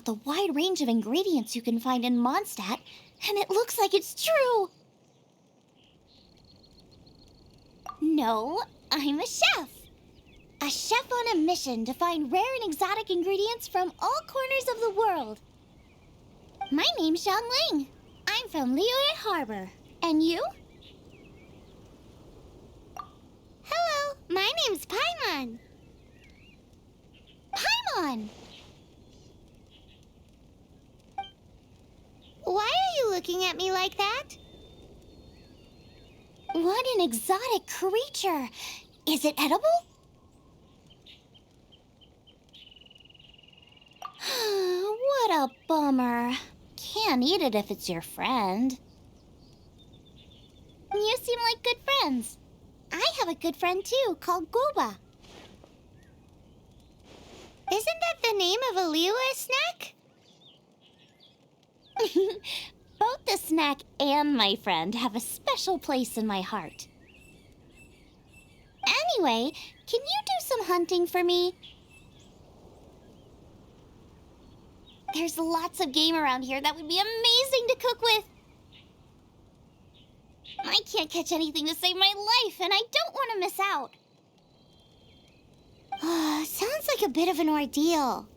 the wide range of ingredients you can find in Mondstadt, and it looks like it's true. No, I'm a chef. A chef on a mission to find rare and exotic ingredients from all corners of the world. My name's Xiangling. I'm from Liyue Harbor. And you? Hello, my name's Pаймон. Pаймon! Why are you looking at me like that? What an exotic creature! Is it edible? What a bummer. Can't eat it if it's your friend. You seem like good friends. I have a good friend too, called Goba. Isn't that the name of a Liyue snack? Both the snack and my friend have a special place in my heart. Anyway, can you do some hunting for me? There's lots of game around here that would be amazing to cook with. I can't catch anything to save my life, and I don't want to miss out. Sounds like a bit of an ordeal.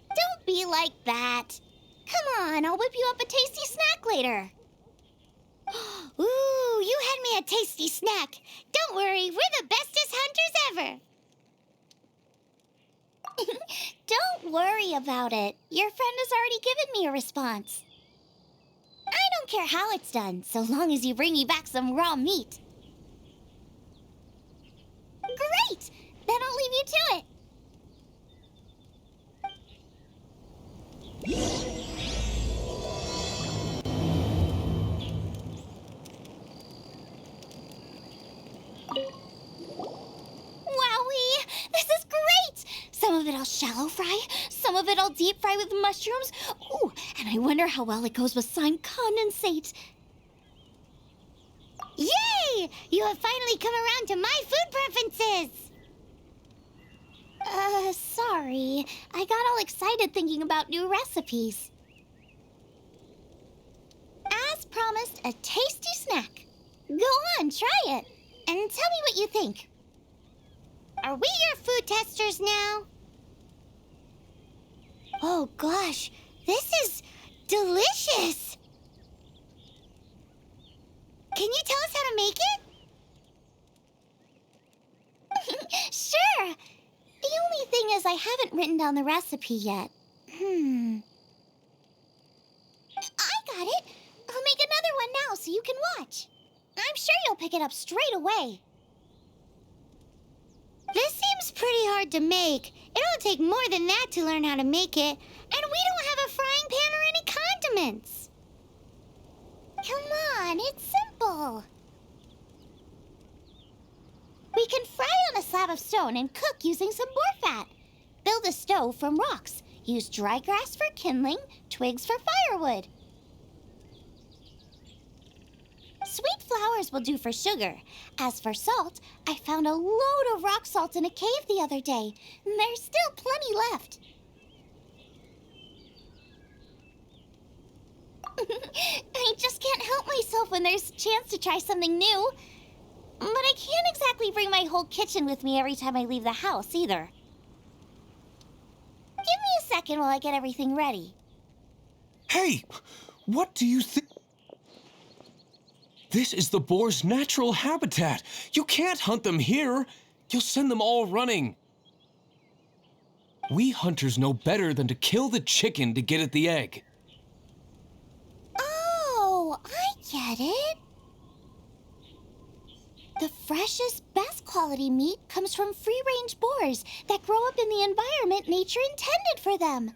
Don't be like that. Come on, I'll whip you up a tasty snack later. Ooh, you had me a tasty snack. Don't worry, we're the bestest hunters ever. Don't worry about it. Your friend has already given me a response. I don't care how it's done, so long as you bring me back some raw meat. Great! Then I'll leave you to it. Wowee! This is great! Some of it I'll shallow fry, some of it I'll deep fry with mushrooms. Ooh, and I wonder how well it goes with slime condensate. Yay! You have finally come around to my food preferences! Sorry. I got all excited thinking about new recipes. As promised, a tasty snack. Go on, try it, and tell me what you think. Are we your food testers now? Oh gosh, this is delicious! Can you tell us how to make it? Sure! The only thing is I haven't written down the recipe yet. I got it! I'll make another one now so you can watch. I'm sure you'll pick it up straight away. This seems pretty hard to make. It'll take more than that to learn how to make it. And we don't have a frying pan or any condiments. Come on, it's simple. We can fry on a slab of stone and cook using some boar fat. Build a stove from rocks. Use dry grass for kindling, twigs for firewood. Sweet flowers will do for sugar. As for salt, I found a load of rock salt in a cave the other day. There's still plenty left. I just can't help myself when there's a chance to try something new. But I can't exactly bring my whole kitchen with me every time I leave the house, either. Give me a second while I get everything ready. Hey! What do you think? This is the boar's natural habitat. You can't hunt them here. You'll send them all running. We hunters know better than to kill the chicken to get at the egg. Oh, I get it. The freshest, best quality meat comes from free-range boars that grow up in the environment nature intended for them.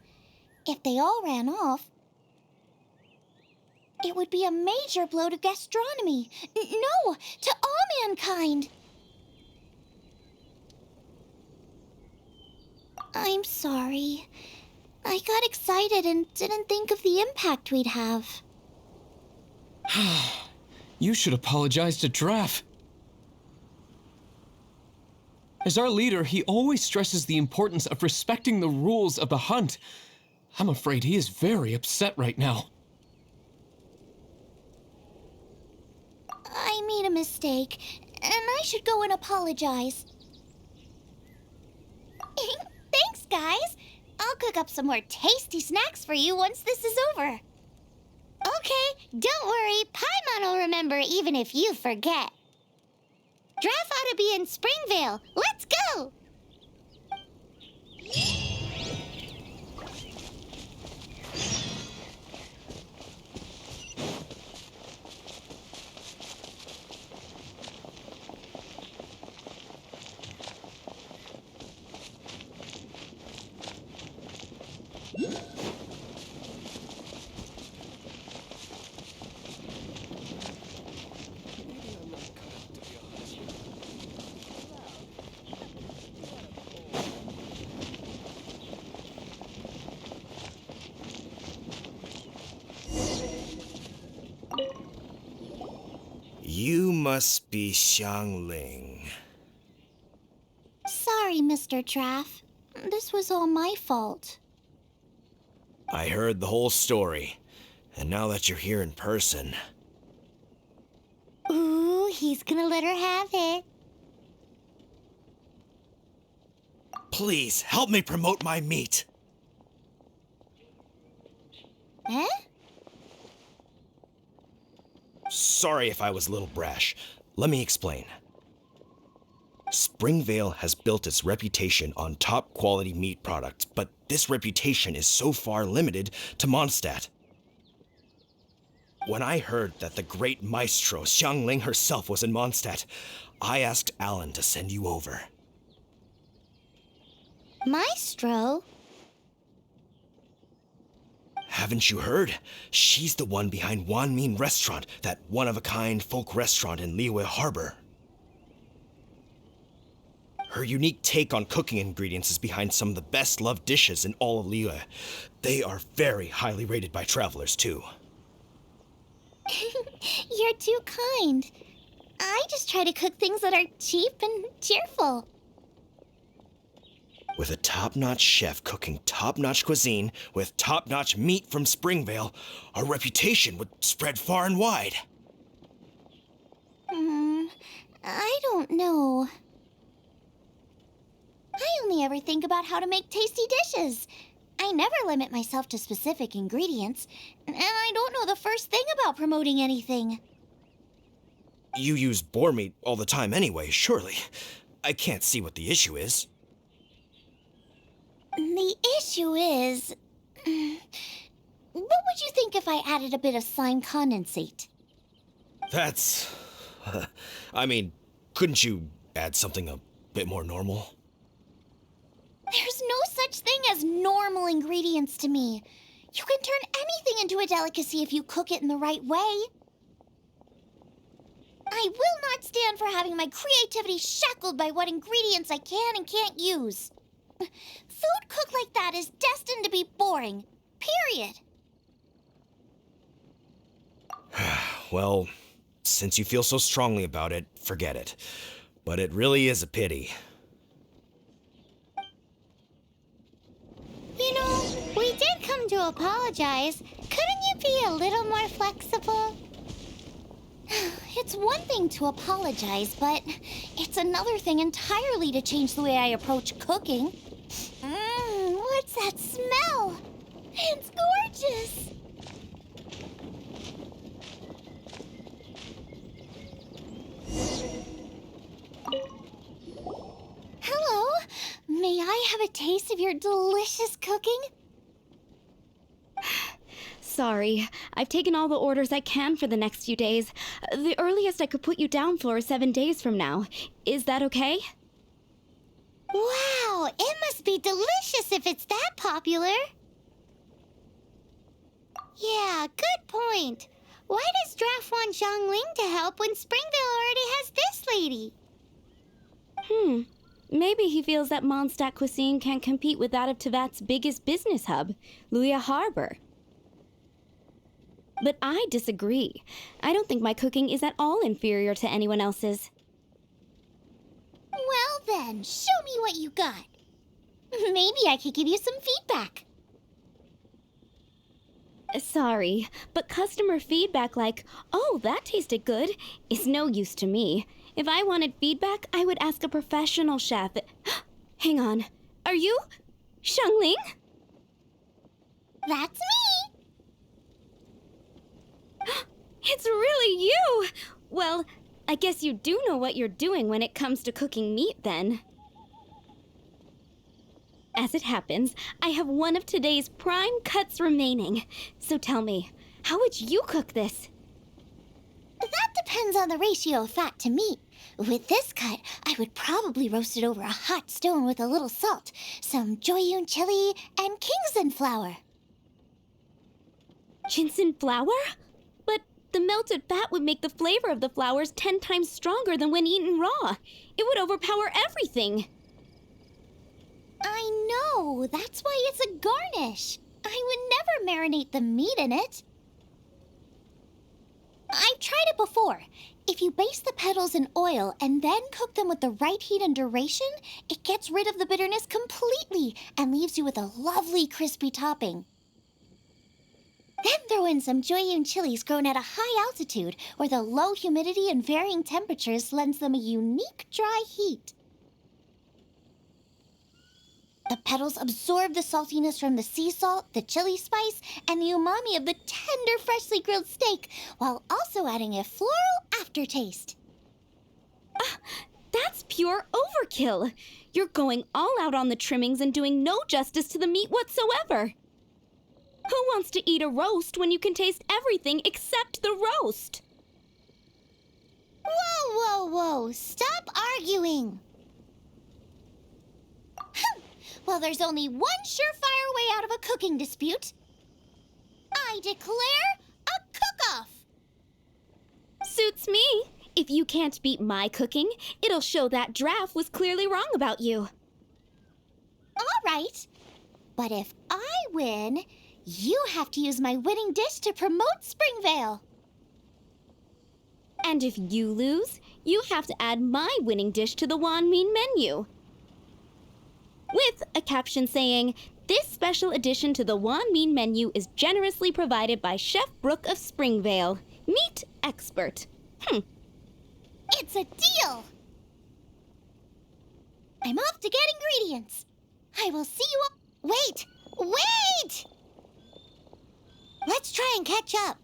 If they all ran off, it would be a major blow to gastronomy. No, to all mankind. I'm sorry. I got excited and didn't think of the impact we'd have. You should apologize to Draff. As our leader, he always stresses the importance of respecting the rules of the hunt. I'm afraid he is very upset right now. I made a mistake, and I should go and apologize. Thanks, guys. I'll cook up some more tasty snacks for you once this is over. Okay, don't worry. Pаймon will remember even if you forget. Draft ought to be in Springvale. Let's go! You must be Xiangling. Sorry, Mr. Traff. This was all my fault. I heard the whole story, and now that you're here in person... Ooh, he's gonna let her have it. Please, help me promote my meat! Eh? Sorry if I was a little brash. Let me explain. Springvale has built its reputation on top-quality meat products, but this reputation is so far limited to Mondstadt. When I heard that the great maestro Xiangling herself was in Mondstadt, I asked Alan to send you over. Maestro? Haven't you heard? She's the one behind Wanmin Restaurant, that one-of-a-kind folk restaurant in Liyue Harbor. Her unique take on cooking ingredients is behind some of the best-loved dishes in all of Liyue. They are very highly rated by travelers, too. You're too kind. I just try to cook things that are cheap and cheerful. With a top-notch chef cooking top-notch cuisine with top-notch meat from Springvale, our reputation would spread far and wide. I don't know. I only ever think about how to make tasty dishes. I never limit myself to specific ingredients, and I don't know the first thing about promoting anything. You use boar meat all the time anyway, surely. I can't see what the issue is. The issue is... what would you think if I added a bit of slime condensate? That's... I mean, couldn't you add something a bit more normal? There's no such thing as normal ingredients to me. You can turn anything into a delicacy if you cook it in the right way. I will not stand for having my creativity shackled by what ingredients I can and can't use. Food cooked like that is destined to be boring. Period. Well, since you feel so strongly about it, forget it. But it really is a pity. You know, we did come to apologize. Couldn't you be a little more flexible? It's one thing to apologize, but it's another thing entirely to change the way I approach cooking. What's that smell? It's gorgeous! Hello, may I have a taste of your delicious cooking? Sorry, I've taken all the orders I can for the next few days. The earliest I could put you down for is 7 days from now. Is that okay? Wow, it must be delicious if it's that popular. Yeah, good point. Why does Draft want Xiangling to help when Springvale already has this lady? Maybe he feels that Mondstadt cuisine can't compete with that of Tevat's biggest business hub, Liyue Harbor. But I disagree. I don't think my cooking is at all inferior to anyone else's. Well, then, show me what you got. Maybe I could give you some feedback. Sorry, but customer feedback like, "Oh, that tasted good," is no use to me. If I wanted feedback, I would ask a professional chef. Hang on. Are you Xiangling? That's me! It's really you! Well, I guess you do know what you're doing when it comes to cooking meat, then. As it happens, I have one of today's prime cuts remaining. So tell me, how would you cook this? That depends on the ratio of fat to meat. With this cut, I would probably roast it over a hot stone with a little salt, some Joyun chili, and Kingston flour. Ginseng flour? But the melted fat would make the flavor of the flowers 10 times stronger than when eaten raw. It would overpower everything. I know, that's why it's a garnish. I would never marinate the meat in it. I've tried it before. If you baste the petals in oil and then cook them with the right heat and duration, it gets rid of the bitterness completely and leaves you with a lovely crispy topping. Then throw in some Joyun chilies grown at a high altitude where the low humidity and varying temperatures lends them a unique dry heat. The petals absorb the saltiness from the sea salt, the chili spice, and the umami of the tender, freshly grilled steak, while also adding a floral aftertaste. That's pure overkill. You're going all out on the trimmings and doing no justice to the meat whatsoever. Who wants to eat a roast when you can taste everything except the roast? Whoa, whoa, whoa! Stop arguing! Well, there's only one surefire way out of a cooking dispute. I declare a cook-off! Suits me. If you can't beat my cooking, it'll show that Draft was clearly wrong about you. All right. But if I win, you have to use my winning dish to promote Springvale. And if you lose, you have to add my winning dish to the Wanmin menu. With a caption saying, "This special addition to the Wanmin menu is generously provided by Chef Brooke of Springvale, meat expert." It's a deal! I'm off to get ingredients. I will see you all... Wait! Wait! Let's try and catch up.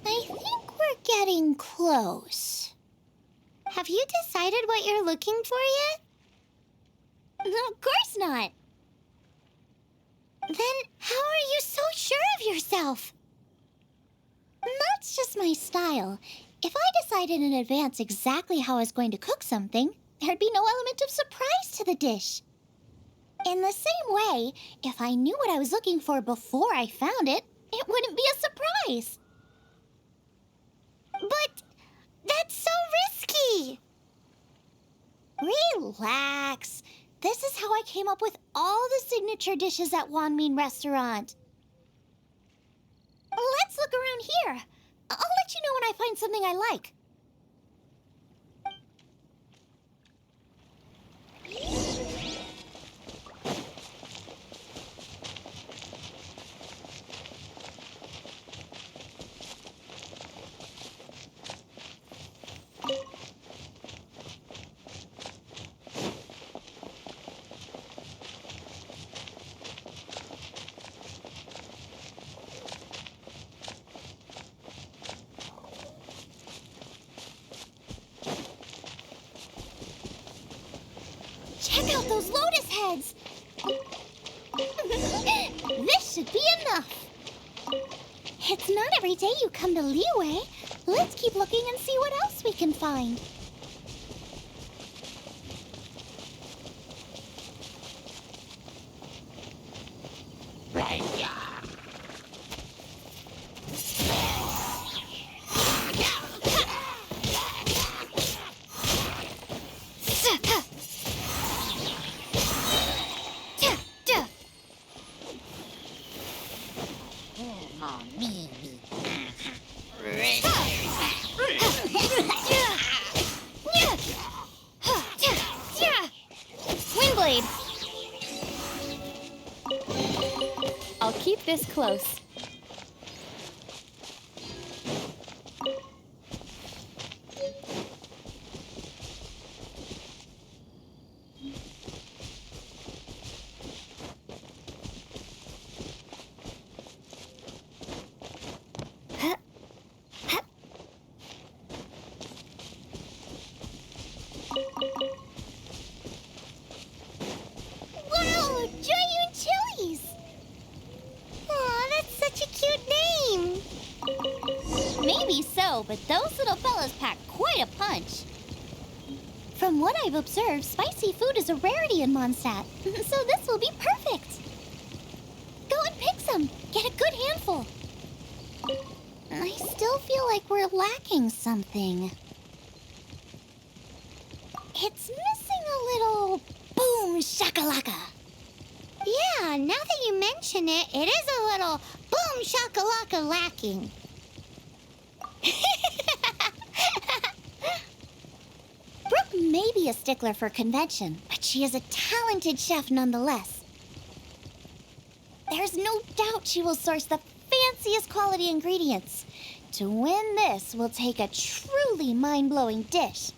I think we're getting close. Have you decided what you're looking for yet? Of course not. Then how are you so sure of yourself? That's just my style. If I decided in advance exactly how I was going to cook something, there'd be no element of surprise to the dish. In the same way, if I knew what I was looking for before I found it, it wouldn't be a surprise. But that's so risky. Relax. This is how I came up with all the signature dishes at Wanmin Restaurant. Let's look around here. I'll let you know when I find something I like. Check out those lotus heads! This should be enough! It's not every day you come to Liyue. Let's keep looking and see what else we can find. Windblade! I'll keep this close. Wow, Giant Chilies! Aw, that's such a cute name! Maybe so, but those little fellas pack quite a punch. From what I've observed, spicy food is a rarity in Mondstadt, so this will be perfect. Go and pick some. Get a good handful. I still feel like we're lacking something. It's missing a little boom shakalaka. Yeah, now that you mention it, it is a little boom shakalaka lacking. Brooke may be a stickler for convention, but she is a talented chef nonetheless. There's no doubt she will source the fanciest quality ingredients. To win this will take a truly mind-blowing dish.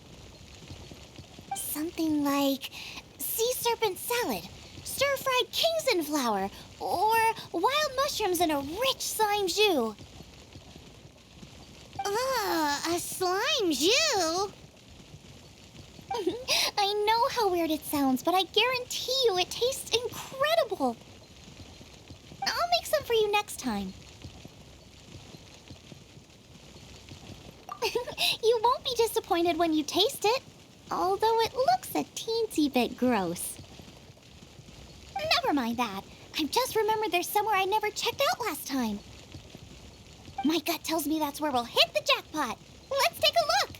Something like sea serpent salad, stir-fried Kingston flour, or wild mushrooms in a rich slime jus. A slime jus? I know how weird it sounds, but I guarantee you it tastes incredible. I'll make some for you next time. You won't be disappointed when you taste it, although it looks a teensy bit gross. Never mind that. I've just remembered there's somewhere I never checked out last time. My gut tells me that's where we'll hit the jackpot. Let's take a look.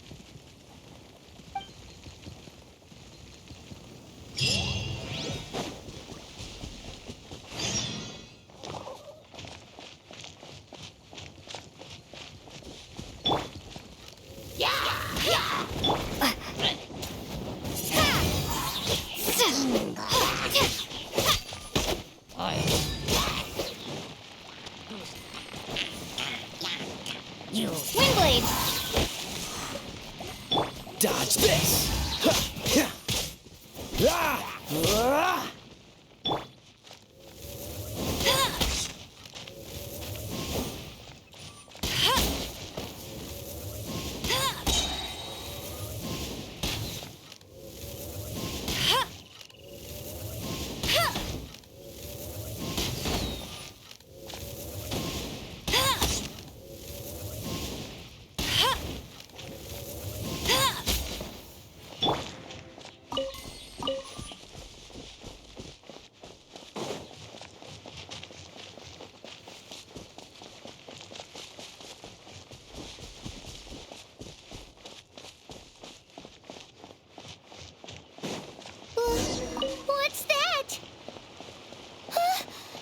What's that?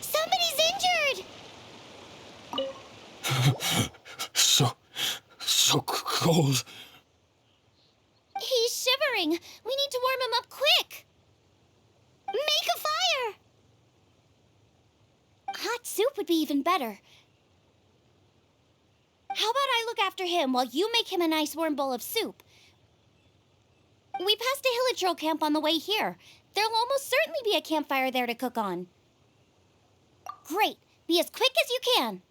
Somebody's injured! So cold. He's shivering. We need to warm him up quick. Make a fire! Hot soup would be even better. How about I look after him while you make him a nice warm bowl of soup? We passed a Hilichurl camp on the way here. There'll almost certainly be a campfire there to cook on. Great. Be as quick as you can.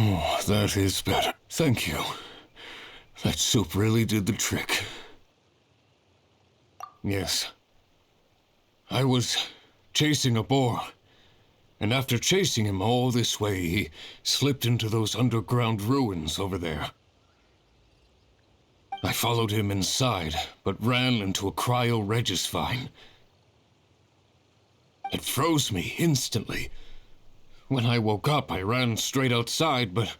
Oh, that is better. Thank you. That soup really did the trick. Yes. I was chasing a boar, and after chasing him all this way, he slipped into those underground ruins over there. I followed him inside, but ran into a cryo-regis vine. It froze me instantly. When I woke up, I ran straight outside, but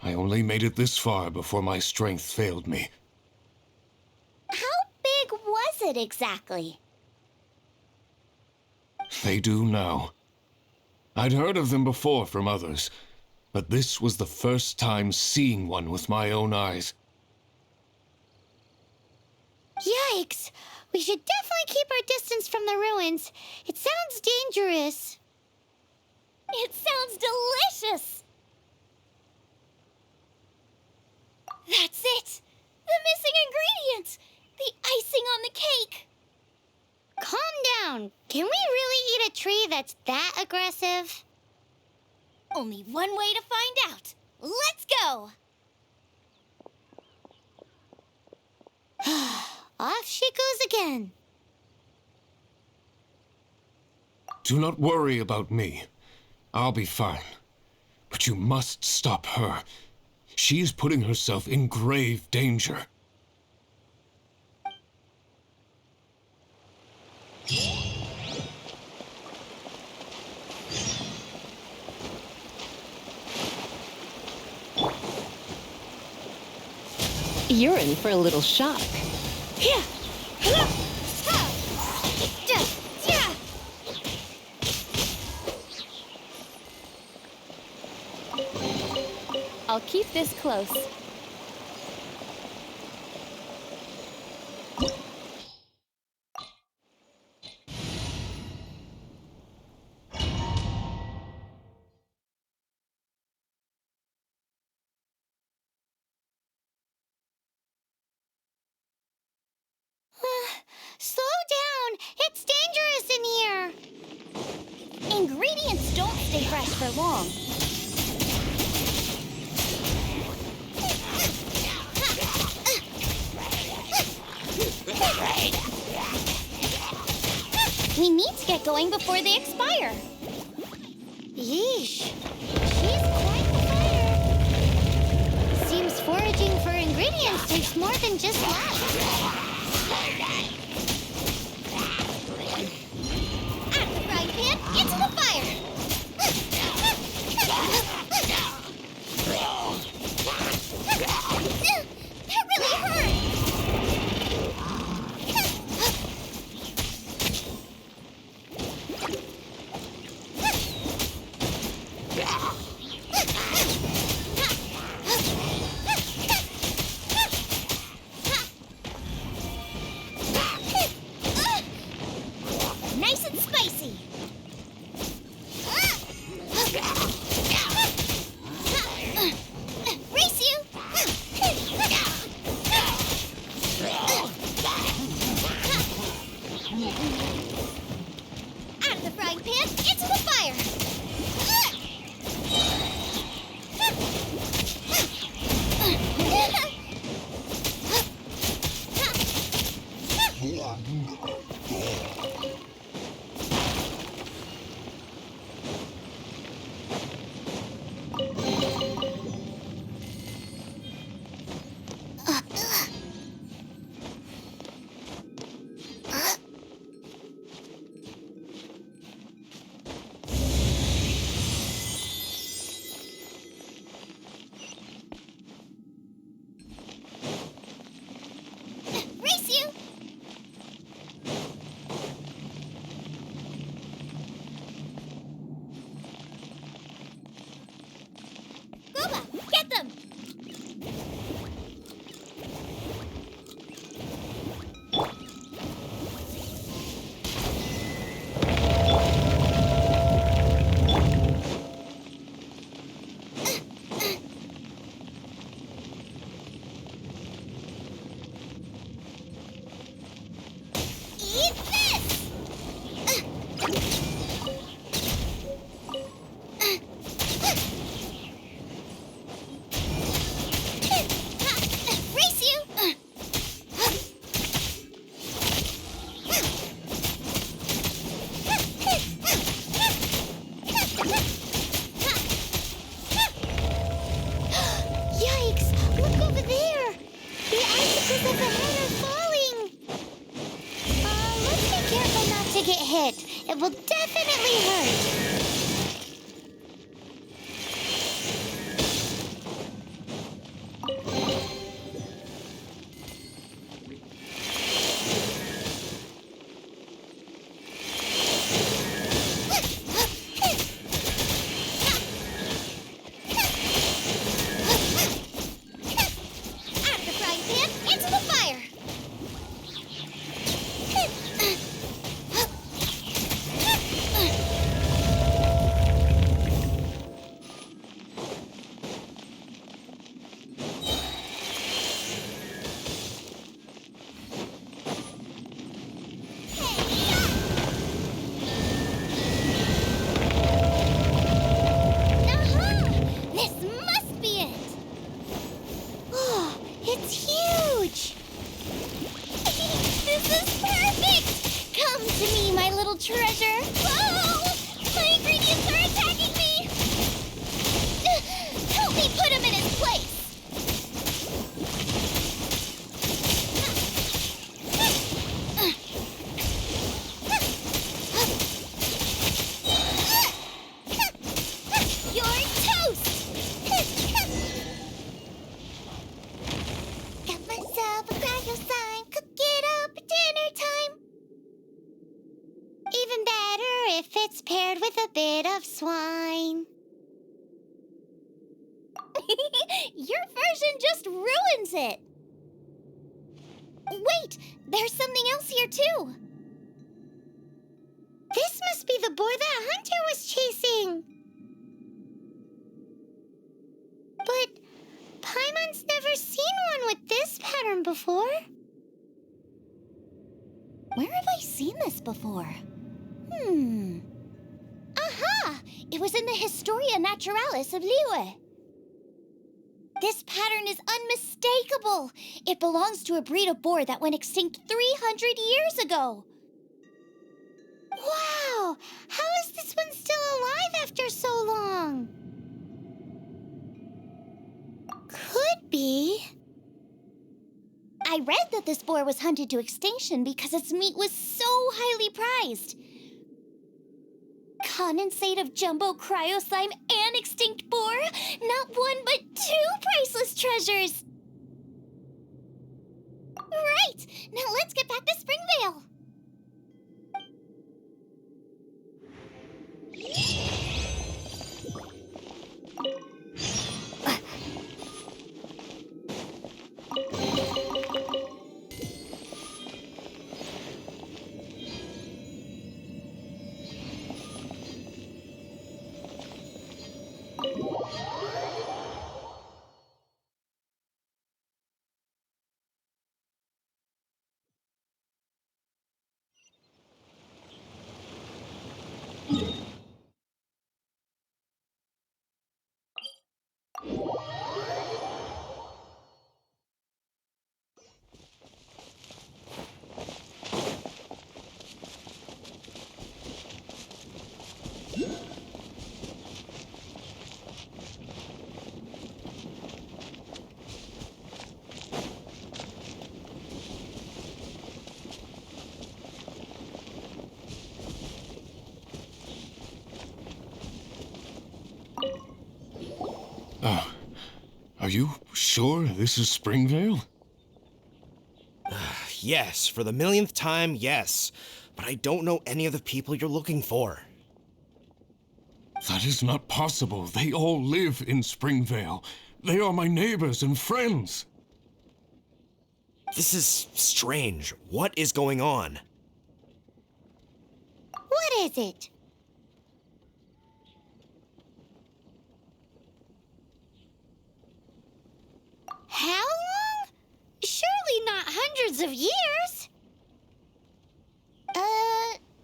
I only made it this far before my strength failed me. How big was it exactly? They do now. I'd heard of them before from others, but this was the first time seeing one with my own eyes. Yikes! We should definitely keep our distance from the ruins. It sounds dangerous. It sounds delicious! That's it! The missing ingredient! The icing on the cake! Calm down. Can we really eat a tree that's that aggressive? Only one way to find out. Let's go! Off she goes again. Do not worry about me. I'll be fine. But you must stop her. She is putting herself in grave danger. You're in for a little shock. Here! I'll keep this close. Slow down! It's dangerous in here! Ingredients don't stay fresh for long. We need to get going before they expire. Yeesh. She's quite the fighter. Seems foraging for ingredients takes more than just luck. Out of the frying pan, into the fire! That really hurt! Nice and spicy. Race you. Out of the frying pan, into the fire. Race you. Goba, get them! Eat this! Race you! Yikes! Look over there! The icicles of the head are falling! Let's be careful not to get hit. It will definitely hurt. Out of the frying pan, into the fire. Aha! This must be it! Oh, it's huge! This is perfect! Come to me, my little treasure! Whoa! My ingredients are attacking me! Help me put him in his place! You're toast! Got myself a cryo sign, cook it up at dinner time. Even better if it's paired with a bit of swine. Your version just ruins it. Wait, there's something else here too. This must be the boar that Hunter was chasing. But Paimon's never seen one with this pattern before. this before. Aha! It was in the Historia Naturalis of Liyue. This pattern is unmistakable. It belongs to a breed of boar that went extinct 300 years ago. Wow! How is this one still alive after so long? Could be. I read that this boar was hunted to extinction because its meat was so highly prized. Condensate of jumbo cryo slime and extinct boar? Not one but two priceless treasures! Right! Now let's get back to Springvale! Are you sure this is Springvale? Yes, for the millionth time, yes. But I don't know any of the people you're looking for. That is not possible. They all live in Springvale. They are my neighbors and friends. This is strange. What is going on? What is it? How long? Surely not hundreds of years.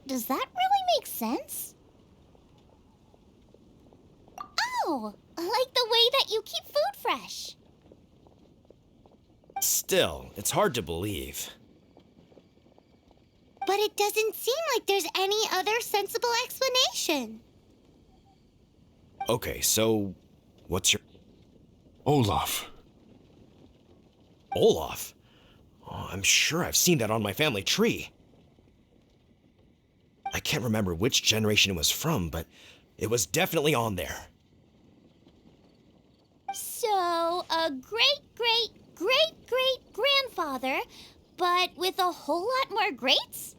Does that really make sense? Oh, like the way that you keep food fresh. Still, it's hard to believe. But it doesn't seem like there's any other sensible explanation. Okay, so what's your... Olaf. Olaf? Oh, I'm sure I've seen that on my family tree. I can't remember which generation it was from, but it was definitely on there. So, a great-great-great-great-grandfather, but with a whole lot more greats?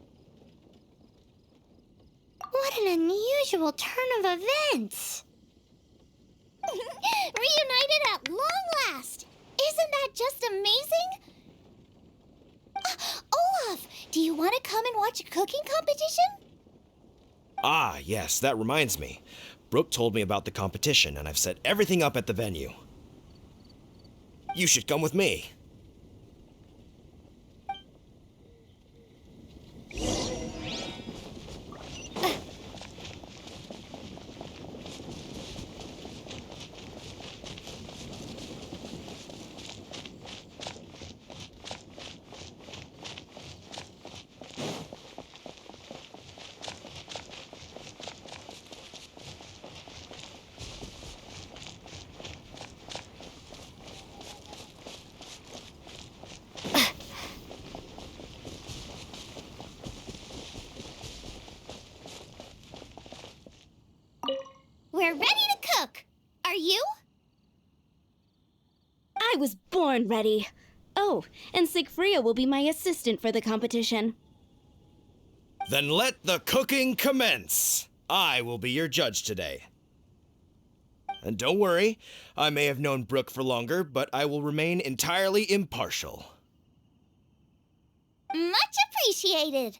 What an unusual turn of events! Reunited at long last! Isn't that just amazing? Olaf, do you want to come and watch a cooking competition? Ah, yes, that reminds me. Brooke told me about the competition, and I've set everything up at the venue. You should come with me. We're ready to cook. Are you? I was born ready. Oh, and Sigfria will be my assistant for the competition. Then let the cooking commence. I will be your judge today. And don't worry, I may have known Brooke for longer, but I will remain entirely impartial. Much appreciated.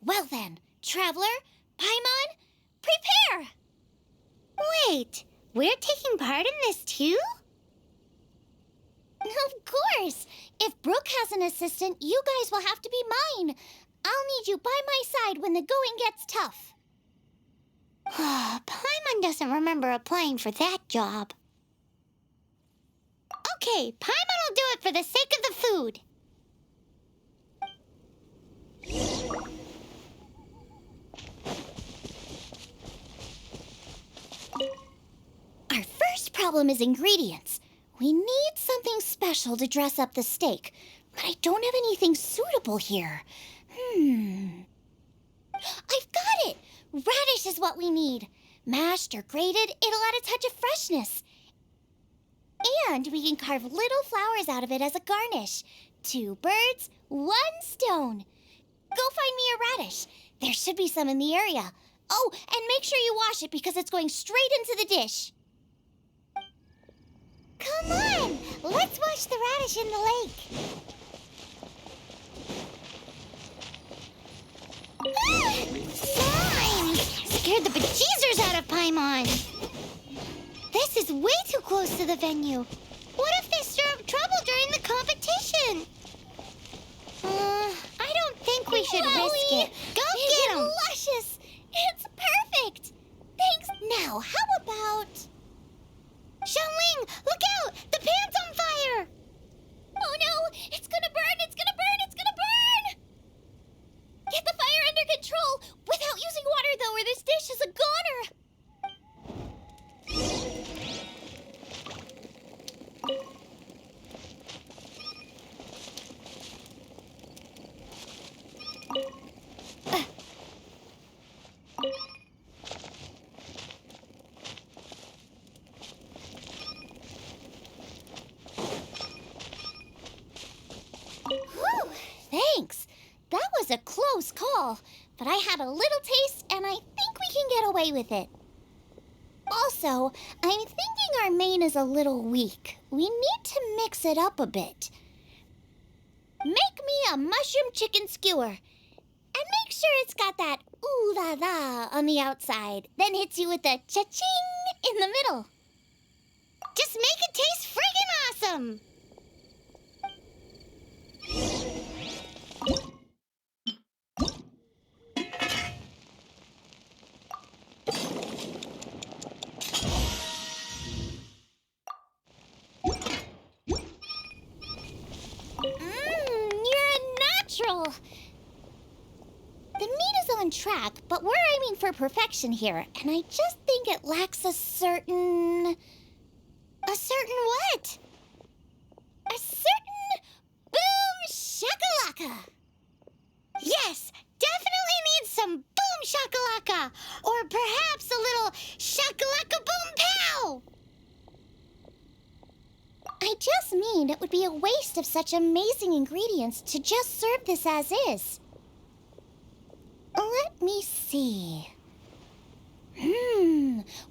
Well then, Traveler, Paimon, prepare! Wait, we're taking part in this too? Of course! If Brooke has an assistant, you guys will have to be mine. I'll need you by my side when the going gets tough. Paimon doesn't remember applying for that job. Okay, Paimon will do it for the sake of the food. Our first problem is ingredients. We need something special to dress up the steak, but I don't have anything suitable here. I've got it! Radish is what we need. Mashed or grated, it'll add a touch of freshness. And we can carve little flowers out of it as a garnish. 2 birds, 1 stone. Go find me a radish. There should be some in the area. Oh, and make sure you wash it because it's going straight into the dish. Come on, let's wash the radish in the lake. Slime! Scared the bejesus out of Paimon. This is way too close to the venue. What if they stir up trouble during the competition? I don't think we should risk it. Go get 'em! Luscious! It's perfect! Thanks. Now, how about... Xiangling, look out! The pan's on fire! Oh no! It's gonna burn! It's gonna burn! It's gonna burn! Get the fire under control! Without using water, though, or this dish is a goner! Whew, thanks. That was a close call, but I had a little taste and I think we can get away with it. Also, I'm thinking our main is a little weak. We need to mix it up a bit. Make me a mushroom chicken skewer. And make sure it's got that ooh la la on the outside, then hits you with a cha-ching in the middle. Just make it taste friggin' awesome! You're a natural. The meat is on track, but we're aiming for perfection here, and I just think it lacks a certain... A certain what? A certain boom shakalaka. Yes, definitely needs some boom shakalaka, or perhaps a little shakalaka boom pow. I just mean it would be a waste of such amazing ingredients to just serve this as is. Let me see.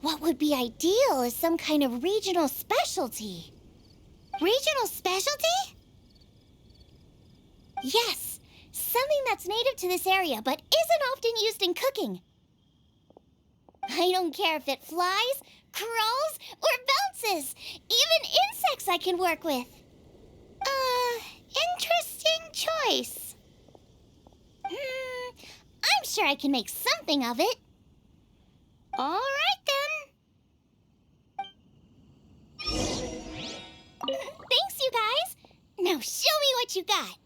What would be ideal is some kind of regional specialty. Regional specialty? Yes, something that's native to this area but isn't often used in cooking. I don't care if it flies, crawls, or bounces. Even insects I can work with. Interesting choice. I'm sure I can make something of it. All right, then. Thanks, you guys. Now show me what you got.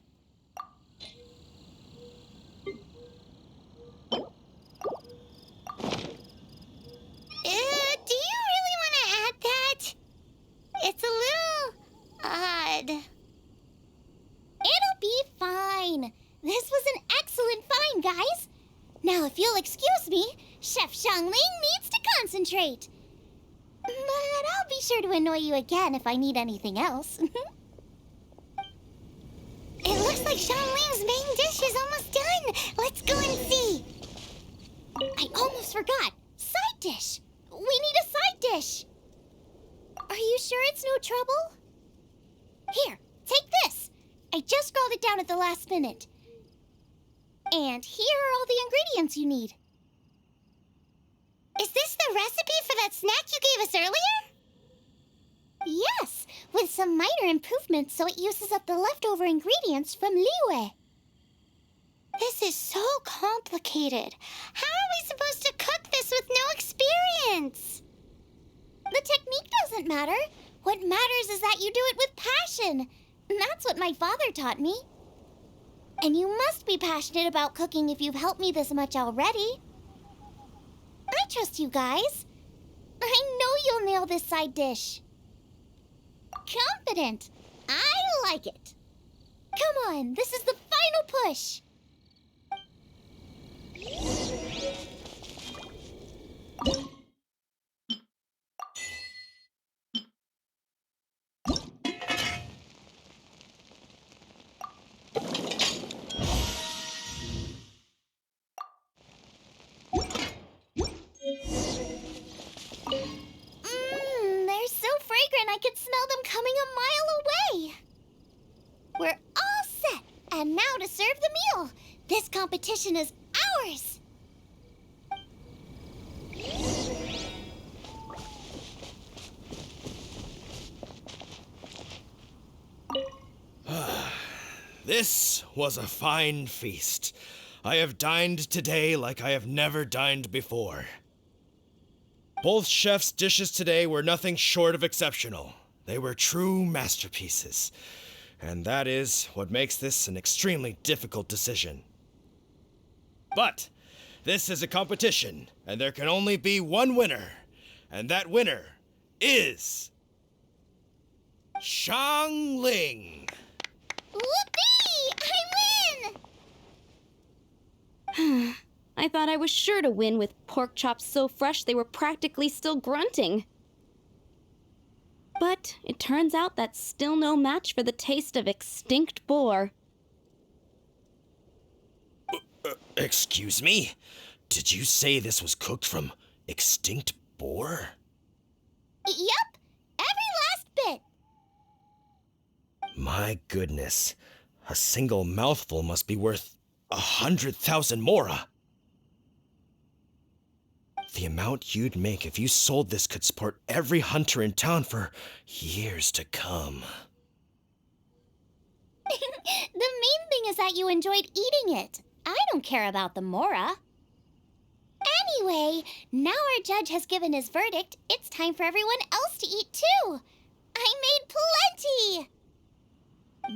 Do you really want to add that? It's a little odd. It'll be fine. This was an excellent find, guys. Now, if you'll excuse me, Chef Xiangling needs to concentrate. But I'll be sure to annoy you again if I need anything else. It looks like Xiangling's main dish is almost done. Let's go and see. I almost forgot. Side dish. We need a side dish. Are you sure it's no trouble? Here, take this. I just scrolled it down at the last minute. And here are all the ingredients you need. Is this the recipe for that snack you gave us earlier? Yes, with some minor improvements so it uses up the leftover ingredients from Liyue. This is so complicated. How are we supposed to cook this with no experience? The technique doesn't matter. What matters is that you do it with passion. And that's what my father taught me. And you must be passionate about cooking if you've helped me this much already. I trust you guys. I know you'll nail this side dish. Confident. I like it. Come on, this is the final push. They're so fragrant I could smell them coming a mile away. We're all set, and now to serve the meal. This competition is ours. This was a fine feast. I have dined today like I have never dined before. Both chefs' dishes today were nothing short of exceptional. They were true masterpieces. And that is what makes this an extremely difficult decision. But this is a competition, and there can only be one winner. And that winner is Xiangling. Whoopee! I win! I thought I was sure to win with pork chops so fresh they were practically still grunting. But it turns out that's still no match for the taste of extinct boar. Excuse me? Did you say this was cooked from extinct boar? Yep, every last bit. My goodness. A single mouthful must be worth 100,000 mora. The amount you'd make if you sold this could support every hunter in town for years to come. The main thing is that you enjoyed eating it. I don't care about the mora. Anyway, now our judge has given his verdict. It's time for everyone else to eat too. I made plenty.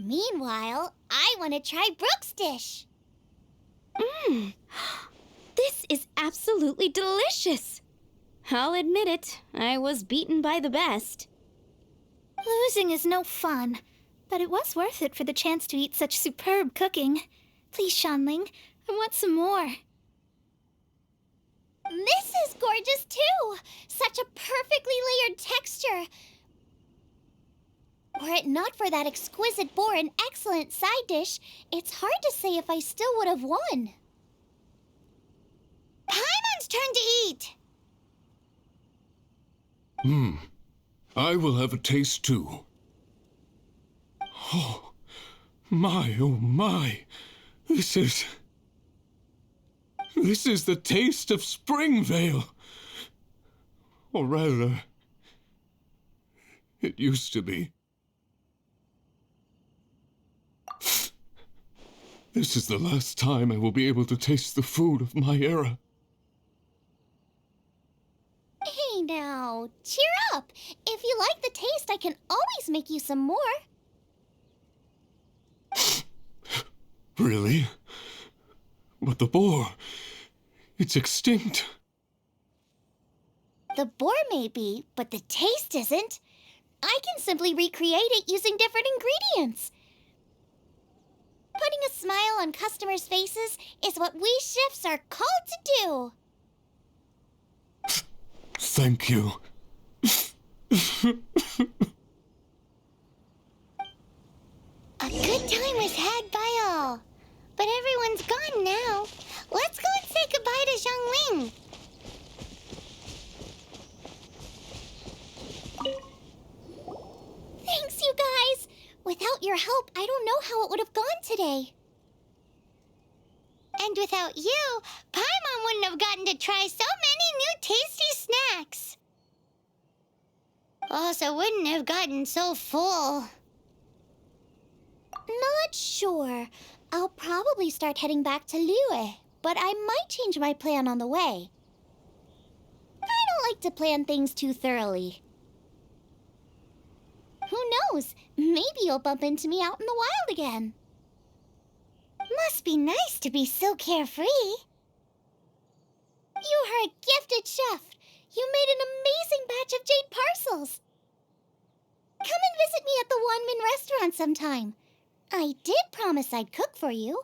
Meanwhile, I want to try Brooke's dish. This is absolutely delicious. I'll admit it, I was beaten by the best. Losing is no fun, but it was worth it for the chance to eat such superb cooking. Please, Xiangling, I want some more. This is gorgeous too! Such a perfectly layered texture. Were it not for that exquisite boar and excellent side dish, it's hard to say if I still would have won. Paimon's turn to eat! I will have a taste too. Oh my. This is the taste of Springvale. Or rather, it used to be. This is the last time I will be able to taste the food of my era. Hey now, cheer up. If you like the taste, I can always make you some more. Really? But the boar, it's extinct. The boar may be, but the taste isn't. I can simply recreate it using different ingredients. Putting a smile on customers' faces is what we chefs are called to do. Thank you. A good time was had by all. But everyone's gone now. Let's go and say goodbye to Xiangling. Thanks, you guys. Without your help, I don't know how it would have gone today. And without you, Pаймon wouldn't have gotten to try so many new tasty snacks. Also wouldn't have gotten so full. Not sure. I'll probably start heading back to Lue, but I might change my plan on the way. I don't like to plan things too thoroughly. Who knows? Maybe you'll bump into me out in the wild again. Must be nice to be so carefree. You are a gifted chef. You made an amazing batch of jade parcels. Come and visit me at the Wanmin restaurant sometime. I did promise I'd cook for you.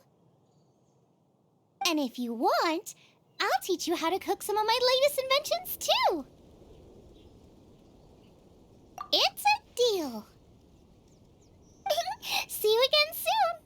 And if you want, I'll teach you how to cook some of my latest inventions too. It's a deal. See you again soon.